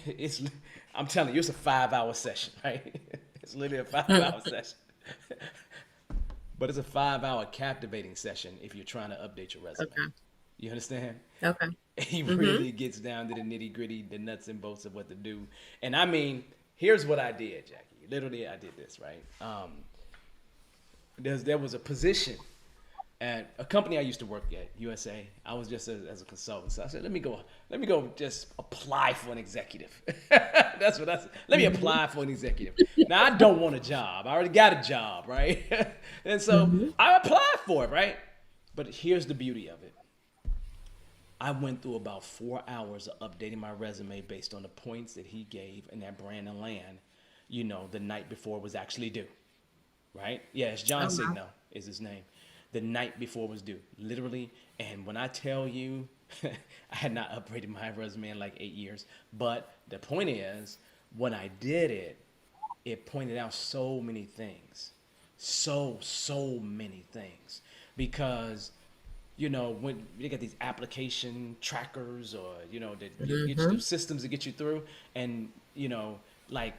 it's I'm telling you, it's a 5 hour session, right? It's literally a 5 hour session, but it's a 5 hour captivating session if you're trying to update your resume. Okay. You understand? Okay. He Hmm. really gets down to the nitty gritty, the nuts and bolts of what to do. And I mean, here's what I did, Jackie. Literally, I did this, right? There was a position at a company I used to work at, USA. I was just as a consultant. So I said, let me go just apply for an executive. That's what I said. Let me Hmm. apply for an executive. Now I don't want a job. I already got a job, right? And so Hmm. I applied for it, right? But here's the beauty of it. I went through about 4 hours of updating my resume based on the points that he gave in that brand and land, the night before it was actually due. Right? Yeah, it's John Oh wow. Signo is his name. The night before it was due, literally. And when I tell you, I had not upgraded my resume in like 8 years. But the point is, when I did it, it pointed out so many things, so many things, because when you get these application trackers, or that get you Mm-hmm. through systems to get you through, and like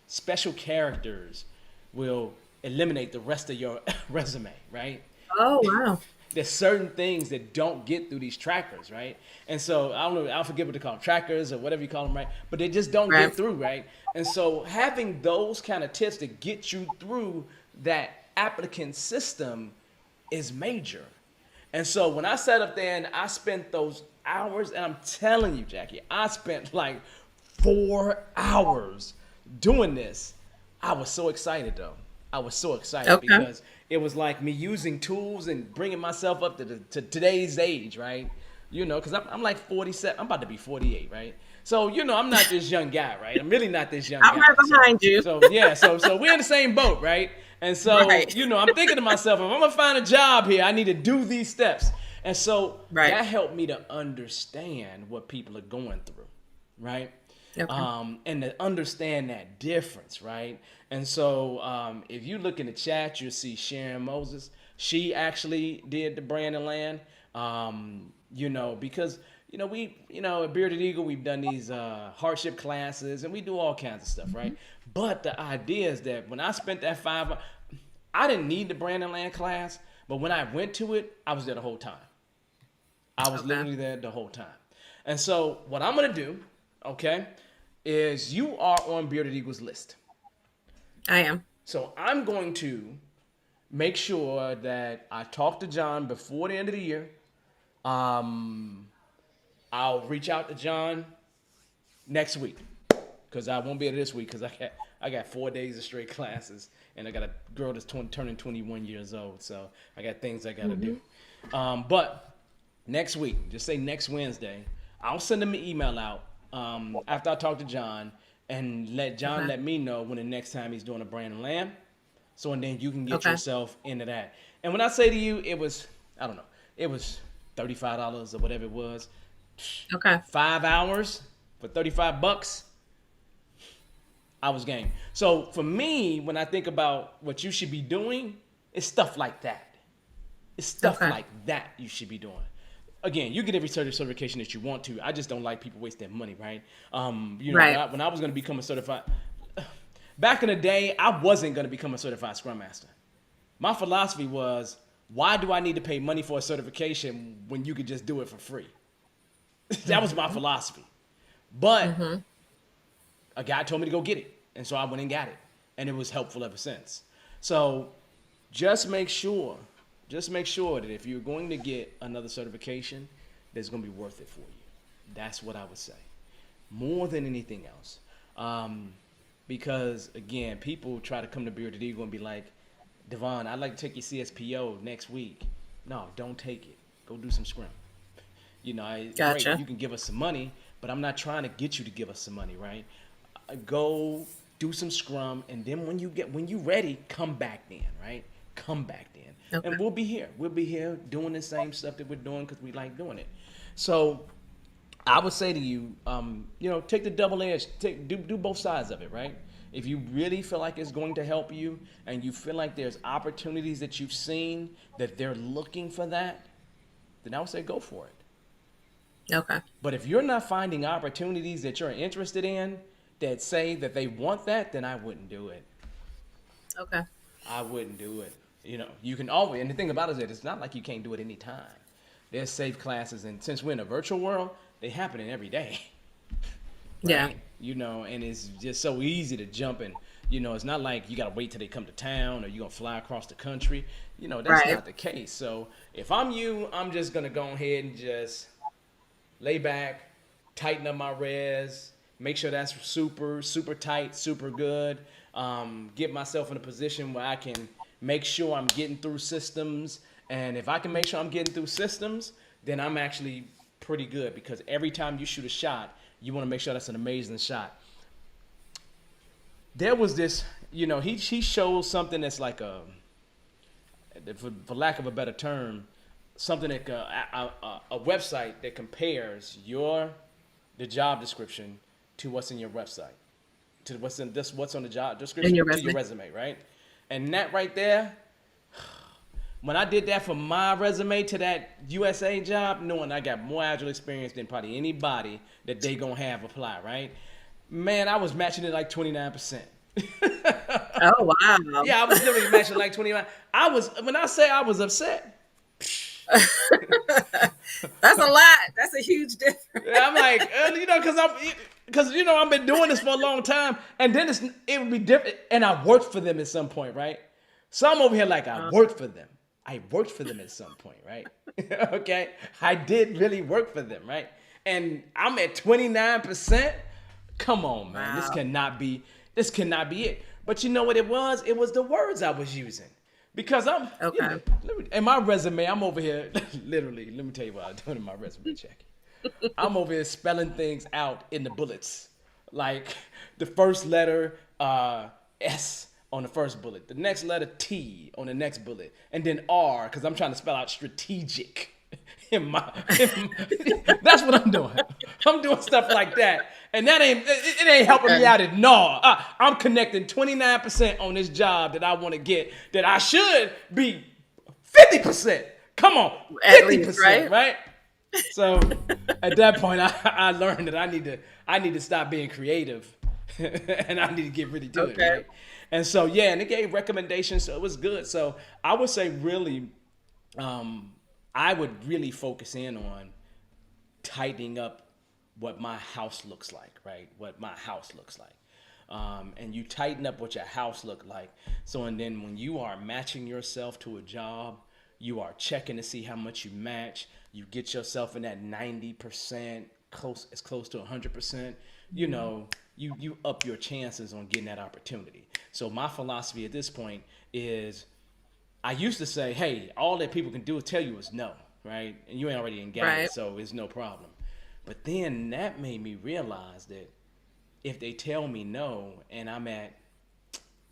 special characters will eliminate the rest of your resume, right? Oh, wow. There's certain things that don't get through these trackers, right? And so I don't know, I forget what they call them, trackers or whatever you call them, right? But they just don't Right. get through, right? And so having those kind of tips to get you through that applicant system is major. And so when I sat up there and I spent those hours, and I'm telling you, Jackie, I spent like 4 hours doing this. I was so excited though. I was so excited Okay. because it was like me using tools and bringing myself up to today's age, right? Because I'm like 47. I'm about to be 48, right? So I'm not this young guy, right? I'm really not this young I'm guy. right behind you. So yeah, so we're in the same boat, right? And so Right. I'm thinking to myself, if I'm gonna find a job here, I need to do these steps. And so Right. that helped me to understand what people are going through, right? Okay. And to understand that difference, right? And so if you look in the chat, you'll see Sharon Moses. She actually did the Brandon Land, because we at Bearded Eagle, we've done these hardship classes, and we do all kinds of stuff, right? But the idea is that when I spent that I didn't need the Brandon Land class, but when I went to it, I was there the whole time. I was Okay. literally there the whole time. And so what I'm gonna do, okay, is you are on Bearded Eagle's list. I am. So I'm going to make sure that I talk to John before the end of the year. Um, I'll reach out to John next week because I won't be able this week because I got 4 days of straight classes, and I got a girl that's turning 21 years old, so I got things I got to do. But next week, just say next Wednesday, I'll send him an email out after I talk to John, and let John Okay. let me know when the next time he's doing a Brandon Lamb. So, and then you can get Okay. yourself into that. And when I say to you, it was, I don't know, it was $35 or whatever it was. Okay. 5 hours for $35, I was game. So for me, when I think about what you should be doing, it's stuff like that. It's stuff Okay. like that you should be doing. Again, you get every certification that you want to. I just don't like people wasting money, right? Right. When I was going to become a certified, back in the day, I wasn't going to become a certified Scrum Master. My philosophy was, why do I need to pay money for a certification when you could just do it for free? That was my philosophy. But a guy told me to go get it, and so I went and got it, and it was helpful ever since. So just make sure that if you're going to get another certification, that's going to be worth it for you. That's what I would say, more than anything else. Because again, people try to come to Bearded Eagle and be like, Devon, I'd like to take your CSPO next week. No, don't take it. Go do some Scrum. Great, Gotcha. you can give us some money, but I'm not trying to get you to give us some money, right? Go do some Scrum, and then when you ready, come back then, right? Come back then, Okay. and we'll be here. We'll be here doing the same stuff that we're doing because we like doing it. So I would say to you, take the double edge, do both sides of it, right? If you really feel like it's going to help you, and you feel like there's opportunities that you've seen that they're looking for that, then I would say go for it. Okay. But if you're not finding opportunities that you're interested in that say that they want that, then I wouldn't do it. Okay. I wouldn't do it. You can always, and the thing about it is that it's not like you can't do it anytime. There's safe classes, and since we're in a virtual world, they happening every day, Yeah. right? And it's just so easy to jump in. It's not like you got to wait till they come to town or you're going to fly across the country. That's Right. not the case. So if I'm you, I'm just going to go ahead and just lay back, tighten up my res, make sure that's super, super tight, super good. Get myself in a position where I can make sure I'm getting through systems. And if I can make sure I'm getting through systems, then I'm actually pretty good, because every time you shoot a shot, you want to make sure that's an amazing shot. There was this, he shows something that's like for lack of a better term, something that a website that compares the job description to what's in your website, to what's on the job In description your to your resume. resume, right? And that right there, when I did that for my resume to that USA job, knowing I got more Agile experience than probably anybody that they gonna have apply, right? Man, I was matching it like 29%. Oh, wow. Yeah, I was literally matching like 29. I was when I say I was upset. That's a lot. That's a huge difference. I'm like, because I've been doing this for a long time, and then it would be different, and I worked for them at some point, right? So I'm over here like I worked for them. I worked for them at some point, right? Okay, I did really work for them, right? And I'm at 29%. Come on, man, this Wow. cannot be. This cannot be it. But you know what it was? It was the words I was using. Because Okay. in my resume, I'm over here, literally, let me tell you what I'm doing in my resume, Jackie. I'm over here spelling things out in the bullets. Like the first letter, S on the first bullet, the next letter T on the next bullet, and then R, because I'm trying to spell out strategic. That's what I'm doing. I'm doing stuff like that, and it ain't helping me Okay. out at all. I'm connecting 29% on this job that I want to get. That I should be 50%. Come on, At least, 50%, right? right? So at that point, I learned that I need to stop being creative, and I need to get really to it, Okay. right? And so yeah, and it gave recommendations, so it was good. So I would say really, um, I would really focus in on tightening up what my house looks like, right? What my house looks like. And you tighten up what your house look like. So, and then when you are matching yourself to a job, you are checking to see how much you match. You get yourself in that 90%, as close to 100%. You up your chances on getting that opportunity. So my philosophy at this point is I used to say, hey, all that people can do is tell you is no, right? And you ain't already Right. engaged, so it's no problem. But then that made me realize that if they tell me no and I'm at,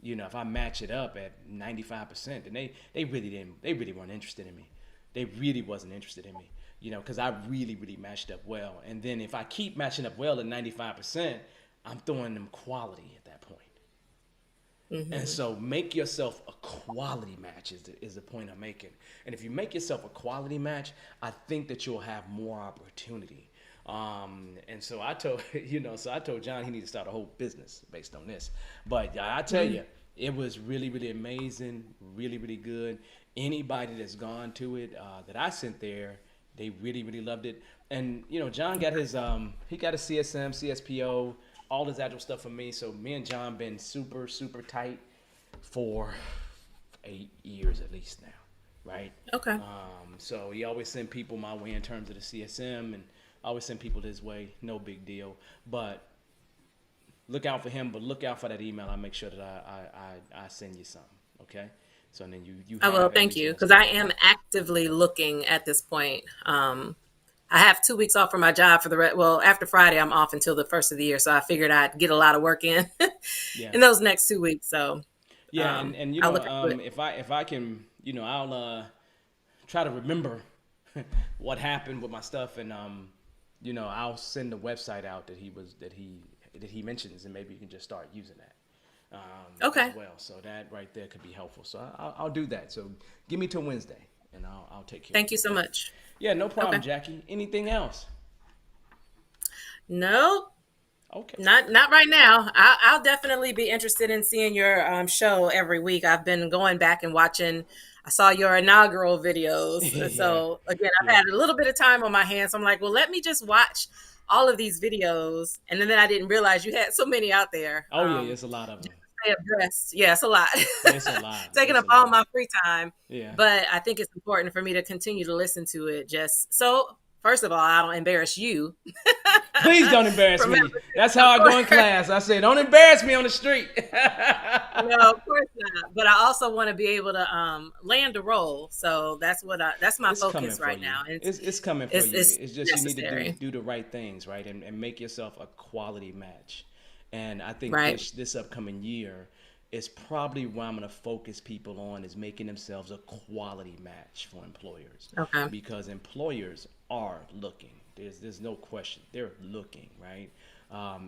if I match it up at 95%, then they really weren't interested in me. They really wasn't interested in me, because I really, really matched up well. And then if I keep matching up well at 95%, I'm throwing them quality at that point. And Mm-hmm. so make yourself a quality match is the point I'm making. And if you make yourself a quality match, I think that you'll have more opportunity. And so I told so I told John he needs to start a whole business based on this. But I tell you, it was really, really amazing, really, really good. Anybody that's gone to it that I sent there, they really, really loved it. And John got he got a CSM, CSPO, all his agile stuff for me. So me and John been super, super tight for 8 years at least now, right? Okay. So he always send people my way in terms of the CSM, and I always send people his way. No big deal. But look out for him. But look out for that email. I make sure that I send you something. Okay. So then you I will. have Thank everything you. that's Because I going on. am actively looking at this point. I have 2 weeks off from my job for well, after Friday, I'm off until the first of the year. So I figured I'd get a lot of work in Yeah. in those next 2 weeks. So Yeah, and I'll look into it. if I can, I'll try to remember what happened with my stuff, and I'll send the website out that he mentions, and maybe you can just start using that Okay. as well. So that right there could be helpful. So I'll do that. So give me till Wednesday, and I'll take care of Thank it. you so Okay. much. Yeah, no problem, Okay. Jackie. Anything else? No, Okay. not right now. I'll definitely be interested in seeing your show every week. I've been going back and watching. I saw your inaugural videos. Yeah, So again, I've yeah. had a little bit of time on my hands. So I'm like, well, let me just watch all of these videos. And then I didn't realize you had so many out there. Oh yeah, it's a lot of them. Just to stay abreast. Yeah, it's a lot. It's a lot. Taking It's up a all lot. my free time. Yeah. But I think it's important for me to continue to listen to it just so first of all, I don't embarrass you. Please don't embarrass From me. That's of how I go in course. class. I say, don't embarrass me on the street. No, of course not. But I also want to be able to land a role. So that's my It's coming focus for right you. now. And It's coming for it's you. it's It's just you need to necessary. do the right things, right, and make yourself a quality match. And I think Right. this upcoming year is probably where I'm going to focus people on is making themselves a quality match for employers, Okay. because employers are looking. There's no question they're looking, right?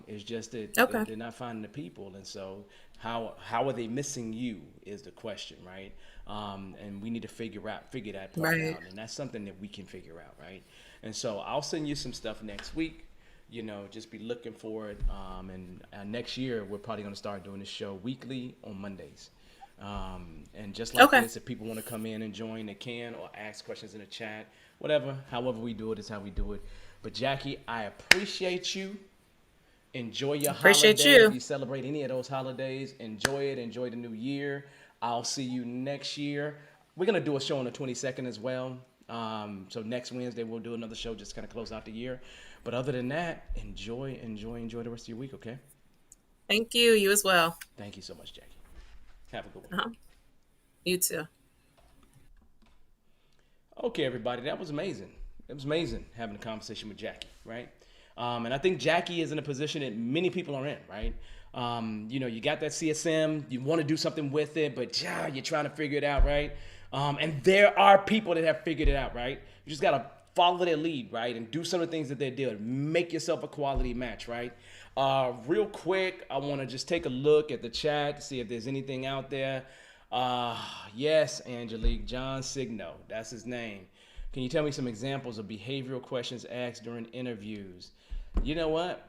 It's just that Okay. they're not finding the people, and so how are they missing you is the question, right? And we need to figure that part Right. out, and that's something that we can figure out, right? And so I'll send you some stuff next week. Just be looking for it. And next year we're probably going to start doing this show weekly on Mondays. And just like Okay. this, if people want to come in and join, they can, or ask questions in the chat, whatever. However we do it is how we do it. But Jackie, I appreciate you. Enjoy your Appreciate holiday. If you. you celebrate any of those holidays, enjoy it. Enjoy the new year. I'll see you next year. We're going to do a show on the 22nd as well. So next Wednesday, we'll do another show just to kind of close out the year. But other than that, enjoy the rest of your week, okay? Thank you. You as well. Thank you so much, Jackie. Have a good one. Uh-huh. You too. Okay, everybody, that was amazing. It was amazing having a conversation with Jackie, right? And I think Jackie is in a position that many people are in, right? You got that CSM, you want to do something with it, but you're trying to figure it out, right? And there are people that have figured it out, right? You just got to follow their lead, right? And do some of the things that they're doing. Make yourself a quality match, right? Real quick, I want to just take a look at the chat to see if there's anything out there. Yes, Angelique, John Signo, that's his name. Can you tell me some examples of behavioral questions asked during interviews? You know what?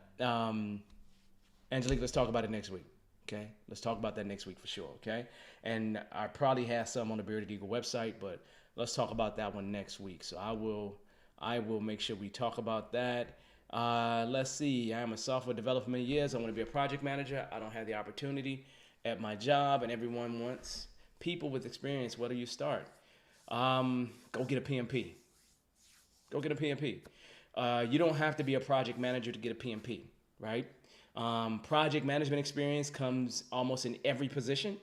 Angelique, let's talk about it next week. Okay? Let's talk about that next week for sure. Okay? And I probably have some on the Bearded Eagle website, but let's talk about that one next week. So I will make sure we talk about that. Let's see. I am a software developer for many years. I want to be a project manager. I don't have the opportunity at my job, and everyone wants people with experience. Where do you start? Go get a PMP. Go get a PMP. You don't have to be a project manager to get a PMP, right? Project management experience comes almost in every position.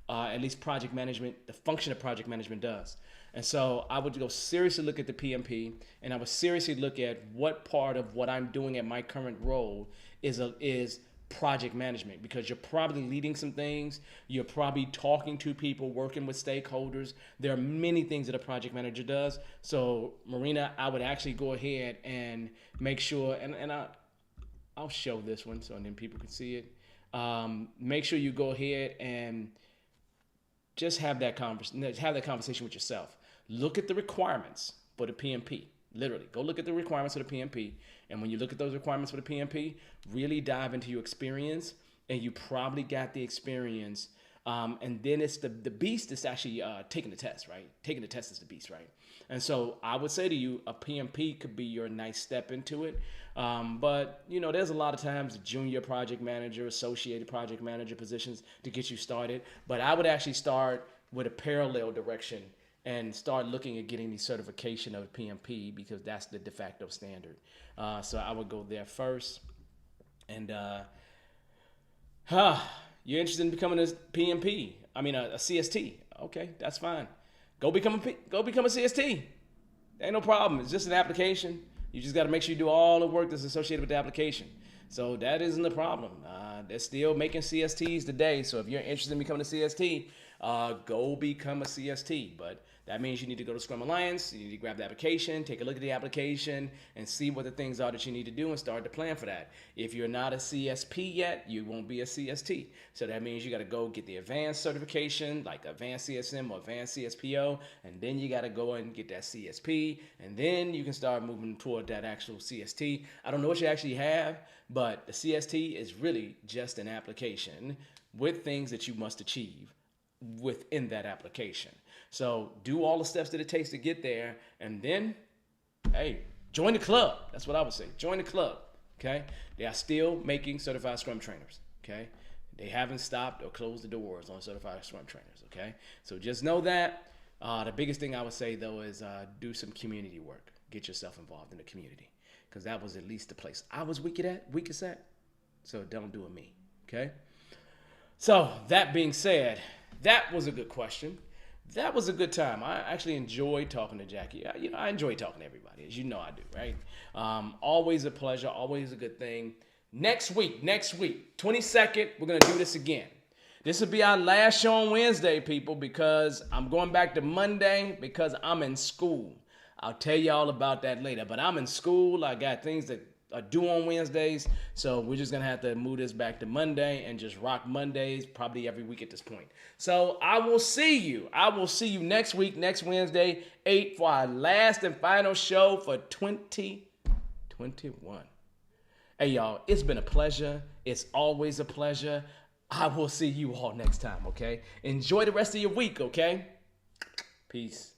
At least project management, the function of project management does. And so I would go seriously look at the PMP, and I would seriously look at what part of what I'm doing at my current role is project management, because you're probably leading some things. You're probably talking to people, working with stakeholders. There are many things that a project manager does. So Marina, I would actually go ahead and make sure, and I'll show this one so then people can see it. Make sure you go ahead and just have that conversation with yourself. Look at the requirements for the PMP. Literally, go look at the requirements for the PMP. And when you look at those requirements for the PMP, really dive into your experience. And you probably got the experience. And then it's the beast is actually taking the test, right? Taking the test is the beast, right? And so I would say to you, a PMP could be your nice step into it. But, there's a lot of times junior project manager, associated project manager positions to get you started. But I would actually start with a parallel direction and start looking at getting the certification of PMP, because that's the de facto standard. So I would go there first. And you're interested in becoming a PMP? I mean, a CST. Okay, that's fine. Go become a CST. Ain't no problem. It's just an application. You just got to make sure you do all the work that's associated with the application. So that isn't the problem. They're still making CSTs today. So if you're interested in becoming a CST, go become a CST. But that means you need to go to Scrum Alliance. You need to grab the application, take a look at the application, and see what the things are that you need to do and start to plan for that. If you're not a CSP yet, you won't be a CST. So that means you got to go get the advanced certification, like advanced CSM or advanced CSPO, and then you got to go and get that CSP, and then you can start moving toward that actual CST. I don't know what you actually have, but the CST is really just an application with things that you must achieve within that application. So do all the steps that it takes to get there, and then, hey, join the club. That's what I would say. Join the club, okay? They are still making certified Scrum trainers, okay? They haven't stopped or closed the doors on certified Scrum trainers, okay? So just know that. The biggest thing I would say, though, is do some community work. Get yourself involved in the community, because that was at least the place I was weakest at. So don't do it me, okay? So that being said, that was a good question. That was a good time. I actually enjoyed talking to Jackie. I enjoy talking to everybody, as you know I do, right? Always a pleasure, always a good thing. Next week, 22nd, we're going to do this again. This will be our last show on Wednesday, people, because I'm going back to Monday because I'm in school. I'll tell you all about that later. But I'm in school. I got things that do on Wednesdays. So we're just gonna have to move this back to Monday and just rock Mondays probably every week at this point. So I will see you. Next week, next Wednesday, 8 for our last and final show for 2021. Hey y'all, it's been a pleasure. It's always a pleasure. I will see you all next time, okay? Enjoy the rest of your week, okay? Peace.